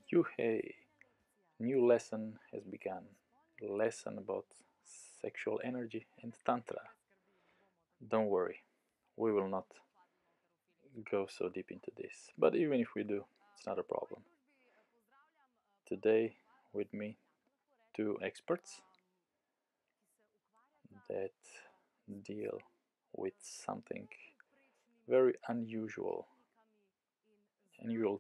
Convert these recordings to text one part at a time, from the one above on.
Hey, new lesson has begun. Lesson about sexual energy and Tantra. Don't worry, we will not go so deep into this. But even if we do, it's not a problem. Today, with me, two experts that deal with something very unusual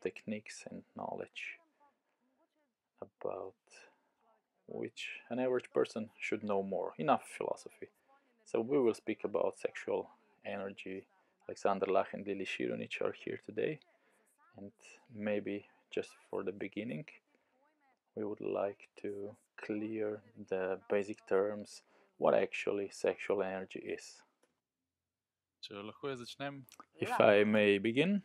techniques and knowledge about which an average person should know more. Enough philosophy. So we will speak about sexual energy. Alexander Lach and Lili Shironic are here today, and maybe just for the beginning, we would like to clear the basic terms what actually sexual energy is. Če lahko jaz začnem. If I may begin,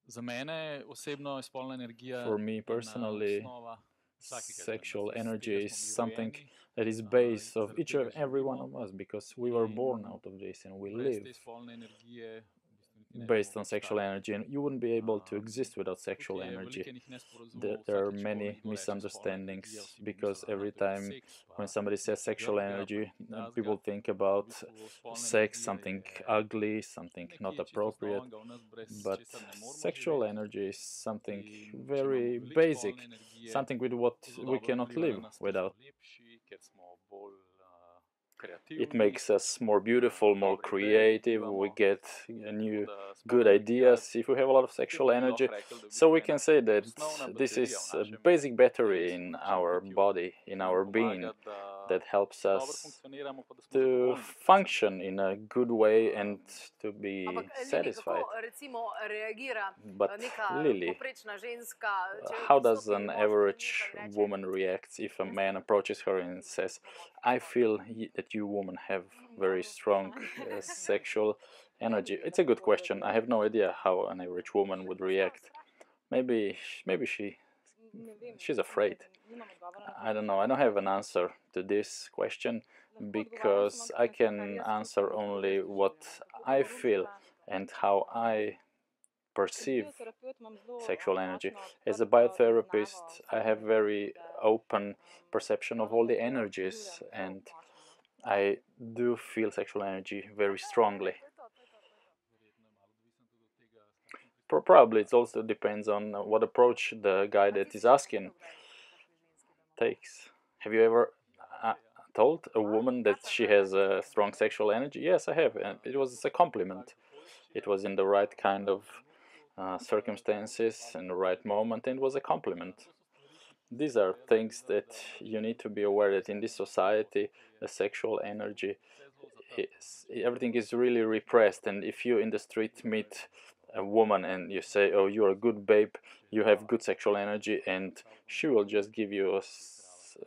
Za mene osebno je spolna energija for me personally, osnova vsakega sexual iz energy tega is smo bili something rojeni. that is base of zaradi each tega and every one živimo of us because we were born in out of this and we brez live te spolne energije v bistvu niti ne bi based mogli on sexual obstajati. energy, and you wouldn't be able to exist without sexual Tukaj je energy. veliko enih nesporazumov There are vsakič, ko many nekdo reče spolna misunderstandings energija, vsi because pomislijo every najprej na time seks, pa when somebody says nekaj sexual drugega, pa energy, nekaj takega. people think V about bistvu spolna sex, energija something je ugly, something not nekaj čisto appropriate. osnovnega v nas, brez But česar ne moremo sexual živeti. energy is something In če imamo very veliko basic, spolne energije, something with what to zelo we dobro cannot vpliva na live nas, ker without. smo lepši, ker smo bolj It kreativni, makes us more beautiful, more dobre ideje creative. We dobivamo. get Tako new, da good spolna energija, ideas if we have a lot of sexual tukaj bi energy. lahko rekli, da je v So we bistvu can ena say that osnovna this baterija is v a našem basic battery telesu, in v našem our bitju, body, ki in nam our being, pomaga, da that helps dobro us funkcioniramo, pa da smo to zadovoljni predvsem. function in a good way and to be Ampak Lili, satisfied. kako recimo reagira But neka Lily, povprečna ženska, če how pristopi does an moški do average nje pa ji reče, woman react if a man approaches her and says, I feel that you women have very strong sexual energy? It's a good question. I have no idea how an average woman would react. Maybe she's afraid. I don't know. I don't have an answer to this question because I can answer only what I feel and how I perceive sexual energy. As a biotherapist, I have very open perception of all the energies, and I do feel sexual energy very strongly. Probably it also depends on what approach the guy that is asking takes. Have you ever told a woman that she has a strong sexual energy? Yes, I have, and it was a compliment. It was in the right kind of circumstances and the right moment, and it was a compliment. These are things that you need to be aware that in this society, the sexual energy everything is really repressed, and if you in the street meet a woman and you say, oh, you're a good babe, you have good sexual energy, and she will just give you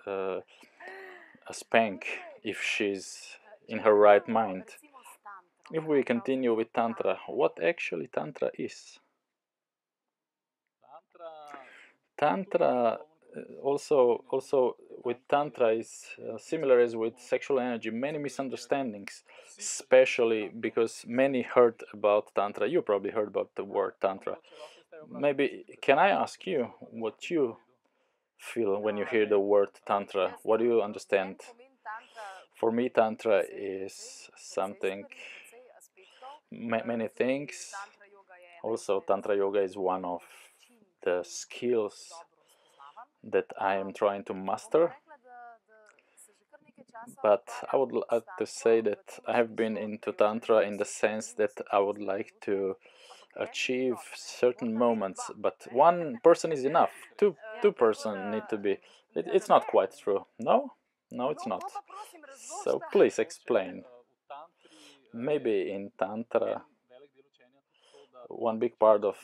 a spank if she's in her right mind. If we continue with Tantra, what actually Tantra is? Tantra also with Tantra is similar as with sexual energy, many misunderstandings, especially because many heard about Tantra. You probably heard about the word Tantra. Maybe can I ask you what you feel when you hear the word Tantra? What do you understand? For me, Tantra is something, many things. Also, Tantra Yoga is one of the skills that I am trying to master. But I would like to say that I have been into Tantra in the sense that I would like to achieve certain moments, but one person is enough. Two person need to be. It's not quite true. No, it's not. So please explain. Maybe in Tantra, one big part of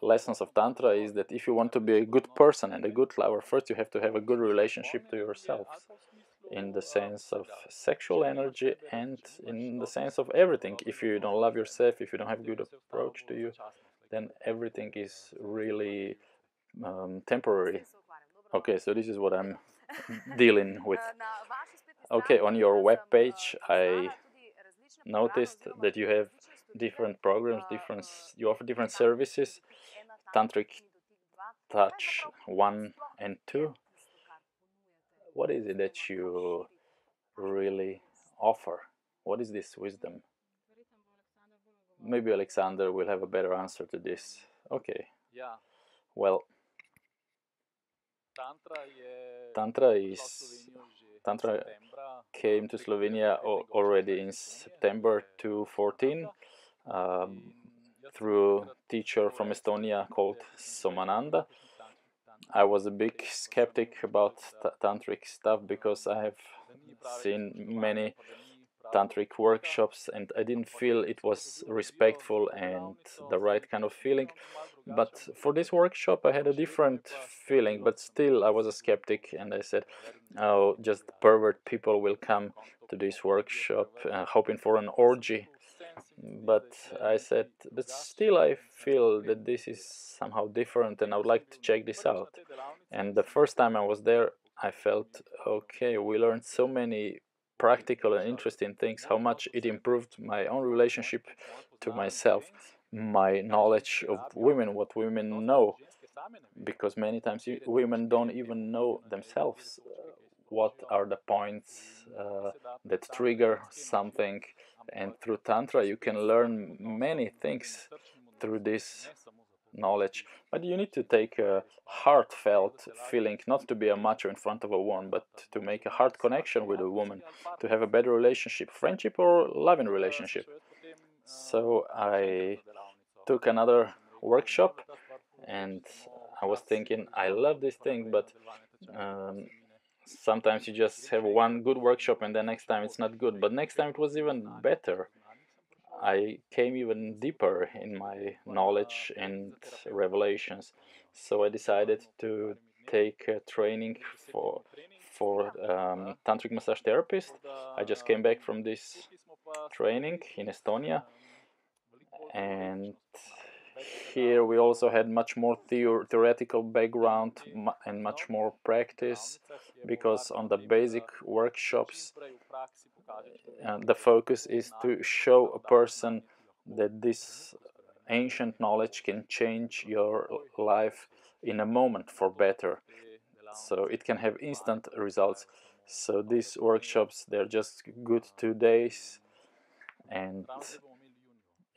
lessons of Tantra is that if you want to be a good person and a good lover, first you have to have a good relationship to yourself, in the sense of sexual energy and in the sense of everything. If you don't love yourself, if you don't have a good approach to you, then everything is really temporary. Okay, so this is what I'm dealing with. Okay, on your webpage, I noticed that you have different programs, you offer different services. touch 1 and 2, what is it that you really offer? What is this wisdom? Maybe Alexander will have a better answer to this. Okay. Yeah. Well, Tantra came to Slovenia already in September 2014 through a teacher from Estonia called Somananda. I was a big skeptic about tantric stuff because I have seen many tantric workshops and I didn't feel it was respectful and the right kind of feeling. But for this workshop I had a different feeling, but still I was a skeptic and I said, oh, just pervert people will come to this workshop hoping for an orgy. But I said, but still I feel that this is somehow different and I would like to check this out. And the first time I was there, I felt, okay, we learned so many practical and interesting things, how much it improved my own relationship to myself, my knowledge of women, what women know, because many times women don't even know themselves what are the points that trigger something. And through Tantra you can learn many things through this knowledge, but you need to take a heartfelt feeling, not to be a macho in front of a woman, but to make a heart connection with a woman, to have a better relationship, friendship or loving relationship. So I took another workshop and I was thinking, I love this thing, but sometimes you just have one good workshop and the next time it's not good, but next time it was even better. I came even deeper in my knowledge and revelations. So I decided to take a training for Tantric Massage Therapist. I just came back from this training in Estonia, and here we also had much more theoretical background and much more practice, because on the basic workshops the focus is to show a person that this ancient knowledge can change your life in a moment for better, so it can have instant results. So these workshops, they're just good 2 days, and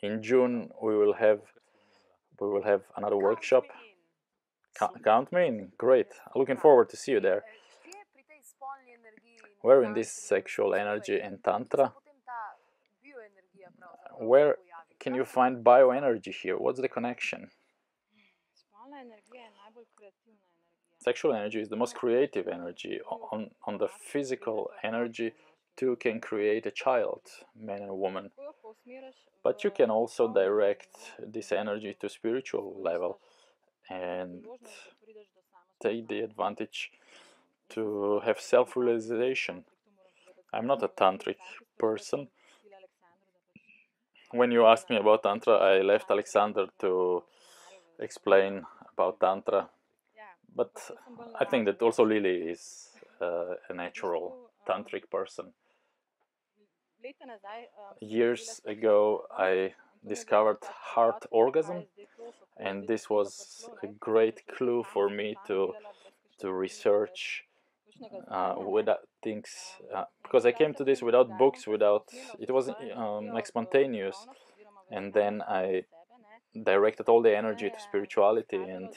in June we will have another workshop. Count me in. Great. Looking forward to see you there. Where in this sexual energy and tantra, where can you find bioenergy here? What's the connection? Sexual energy is the most creative energy. On the physical energy, two can create a child, man and woman. But you can also direct this energy to spiritual level and take the advantage to have self-realization. I'm not a tantric person. When you asked me about Tantra, I left Alexander to explain about Tantra. But I think that also Lily is a natural tantric person. Years ago, I discovered heart orgasm, and this was a great clue for me to research without things, because I came to this without books, without it was like spontaneous, and then I directed all the energy to spirituality and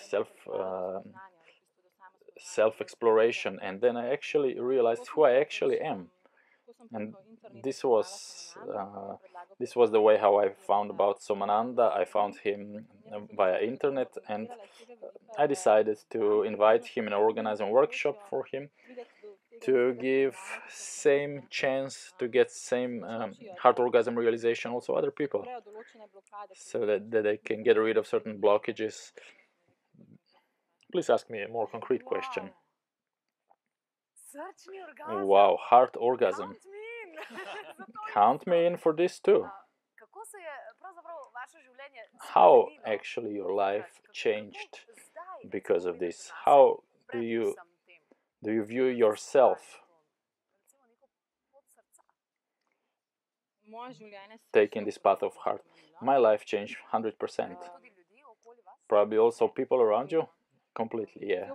self exploration, and then I actually realized who I actually am. And this was the way how I found about Somananda. I found him via internet, and I decided to invite him and organize a workshop for him to give same chance to get same heart orgasm realization also other people, so that they can get rid of certain blockages. Please ask me a more concrete question. Wow, heart orgasm. Count me in for this too. How actually your life changed because of this? How do you view yourself taking this path of heart? My life changed 100%. Probably also people around you. completely, yeah.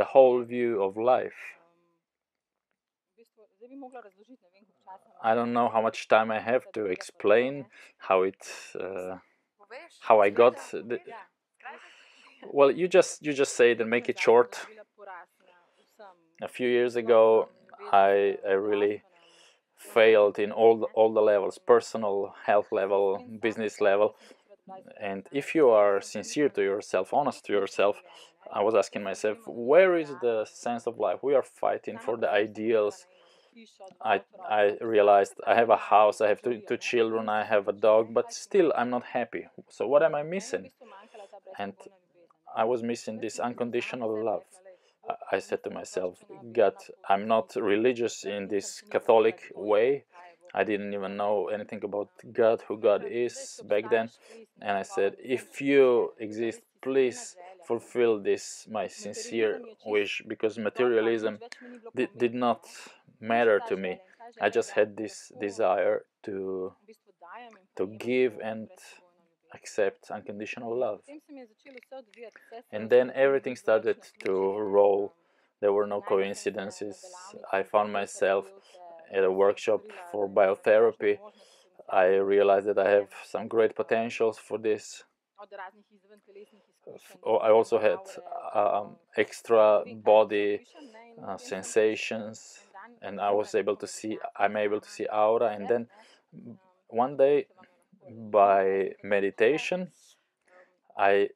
The whole view of life. I don't know how much time I have to explain how it, how I got. Well, you just say it and make it short. A few years ago, I really failed in all the levels: personal, health level, business level. And if you are sincere to yourself, honest to yourself, I was asking myself, where is the sense of life? We are fighting for the ideals. I realized I have a house, I have two children, I have a dog, but still I'm not happy. So what am I missing? And I was missing this unconditional love. I said to myself, God, I'm not religious in this Catholic way. I didn't even know anything about God, who God is back then. And I said, if you exist, please fulfill this, my sincere wish, because materialism did not matter to me. I just had this desire to give and accept unconditional love. And then everything started to roll. There were no coincidences. I found myself at a workshop for biotherapy. I realized that I have some great potentials for this. I also had extra body sensations, and I was able to see. I'm able to see aura. And then one day, by meditation, I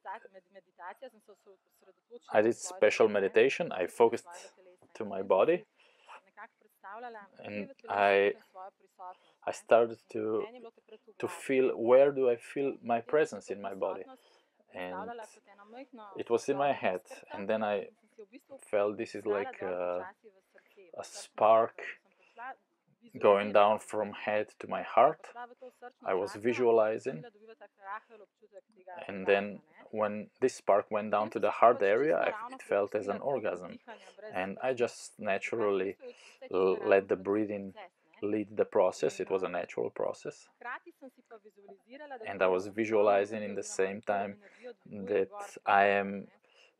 did special meditation. I focused to my body, and I started to feel, where do I feel my presence in my body, and it was in my head. And then I felt this is like a spark going down from head to my heart. I was visualizing, and then when this spark went down to the heart area, it felt as an orgasm. And I just naturally let the breathing lead the process. It was a natural process. And I was visualizing in the same time that I am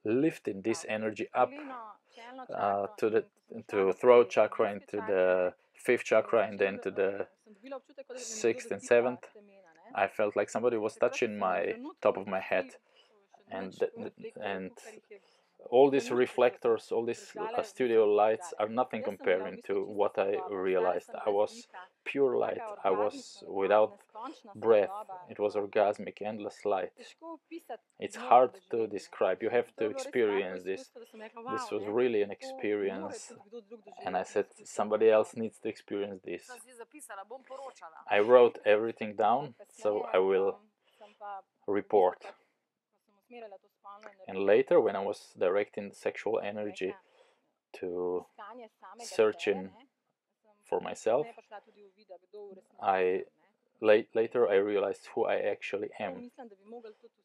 lifting this energy up to the throat chakra, into the fifth chakra, and then to the sixth and seventh. I felt like somebody was touching my top of my head, and all these reflectors, all these studio lights are nothing comparing to what I realized. I was pure light. I was without breath. It was orgasmic, endless light. It's hard to describe. You have to experience this. This was really an experience, and I said somebody else needs to experience this. I wrote everything down, so I will report. And later, when I was directing sexual energy to searching for myself, later I realized who I actually am.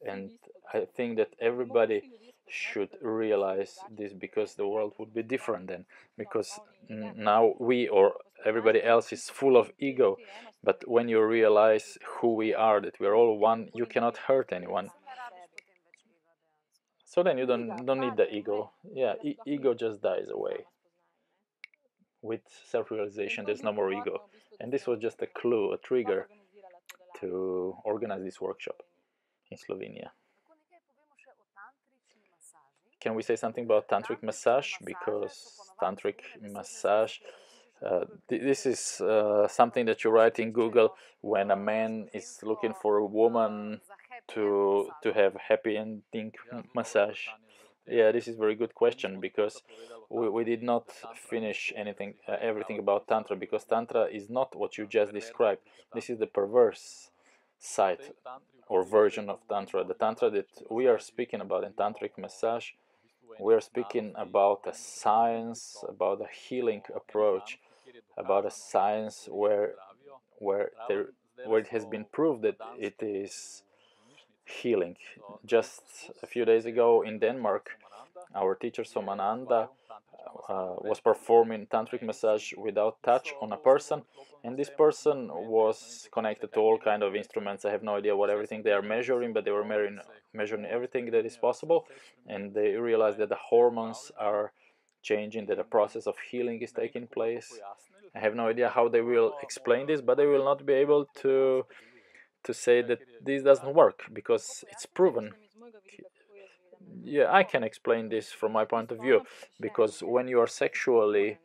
And I think that everybody should realize this, because the world would be different then. Because now we, or everybody else, is full of ego. But when you realize who we are, that we're all one, you cannot hurt anyone. So then you don't need the ego. Yeah, ego just dies away. With self-realization, there's no more ego. And this was just a clue, a trigger to organize this workshop in Slovenia. Can we say something about Tantric Massage? Because Tantric Massage, this is something that you write in Google when a man is looking for a woman to have happy ending massage. Yeah, this is a very good question, because we did not finish everything about Tantra, because Tantra is not what you just described. This is the perverse side or version of Tantra. The Tantra that we are speaking about in Tantric Massage, we are speaking about a science, about a healing approach, about a science where it has been proved that it is healing. Just a few days ago in Denmark, our teacher Somananda was performing tantric massage without touch on a person, and this person was connected to all kind of instruments. I have no idea what everything they are measuring, but they were measuring everything that is possible, and they realized that the hormones are changing, that a process of healing is taking place. I have no idea how they will explain this, but they will not be able to say that this doesn't work because it's proven. Yeah, I can explain this from my point of view, because when you are sexually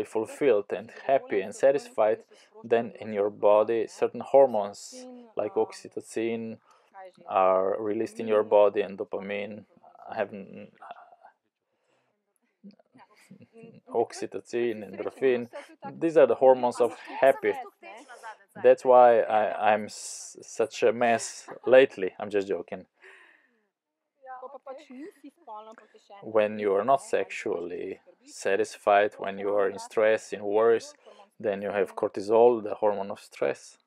fulfilled and happy and satisfied, then in your body certain hormones like oxytocin are released in your body, and dopamine. I haven't oxytocin, endorphin. These are the hormones of happy. That's why I'm such a mess lately. I'm just joking. When you are not sexually satisfied, when you are in stress, in worries, then you have cortisol, the hormone of stress.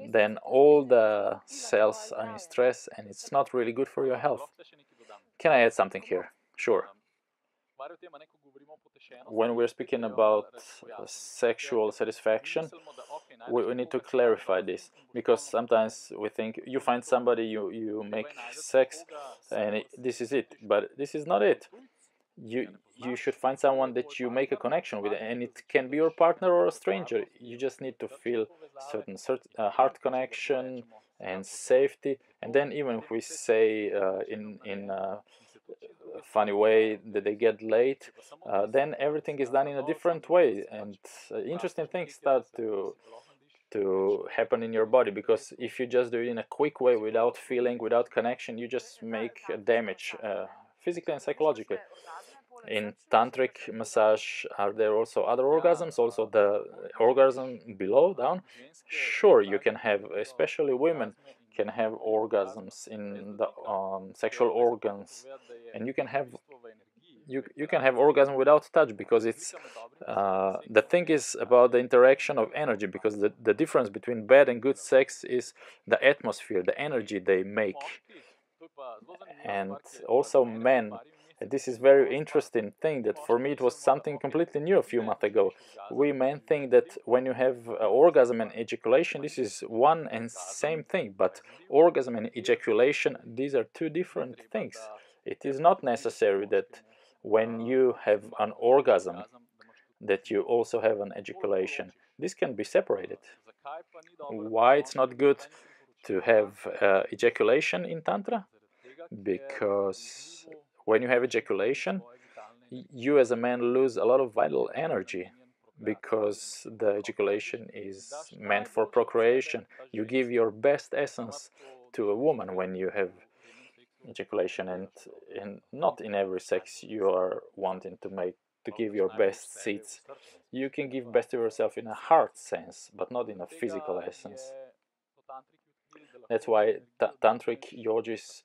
Then all the cells are in stress, and it's not really good for your health. Can I add something here? Sure. When we're speaking about sexual satisfaction, we need to clarify this, because sometimes we think you find somebody, you make sex, and this is it, but this is not it. You should find someone that you make a connection with, and it can be your partner or a stranger. You just need to feel certain heart connection and safety. And then even if we say in funny way that they get late, then everything is done in a different way, and interesting things start to happen in your body, because if you just do it in a quick way without feeling, without connection, you just make damage physically and psychologically. In tantric massage, are there also other orgasms, also the orgasm below, down? Sure, you can have, especially women can have orgasms in the sexual organs, and you can have orgasm without touch, because it's the thing is about the interaction of energy, because the difference between bad and good sex is the atmosphere, the energy they make. And also men, this is very interesting thing that for me it was something completely new a few months ago. We men think that when you have orgasm and ejaculation, this is one and same thing, but orgasm and ejaculation, these are two different things. It is not necessary that when you have an orgasm that you also have an ejaculation. This can be separated. Why it's not good to have ejaculation in Tantra? Because when you have ejaculation, you as a man lose a lot of vital energy, because the ejaculation is meant for procreation. You give your best essence to a woman when you have ejaculation, and not in every sex you are wanting to give your best seeds. You can give best to yourself in a heart sense, but not in a physical essence. That's why tantric yogis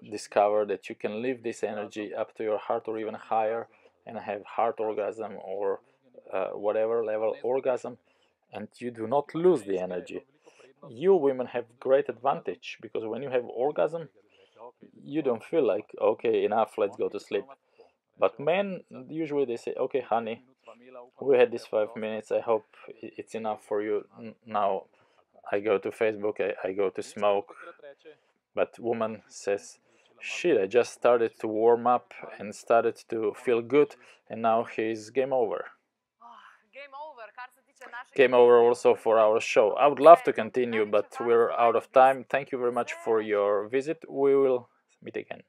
discover that you can live this energy up to your heart or even higher, and have heart orgasm or whatever level orgasm, and you do not lose the energy. You women have great advantage, because when you have orgasm, you don't feel like, okay, enough, let's go to sleep. But men, usually they say, okay, honey, we had this 5 minutes, I hope it's enough for you. Now I go to Facebook, I go to smoke. But woman says, shit, I just started to warm up and started to feel good, and now he's game over. Game over also for our show. I would love to continue, but we're out of time. Thank you very much for your visit. We will meet again.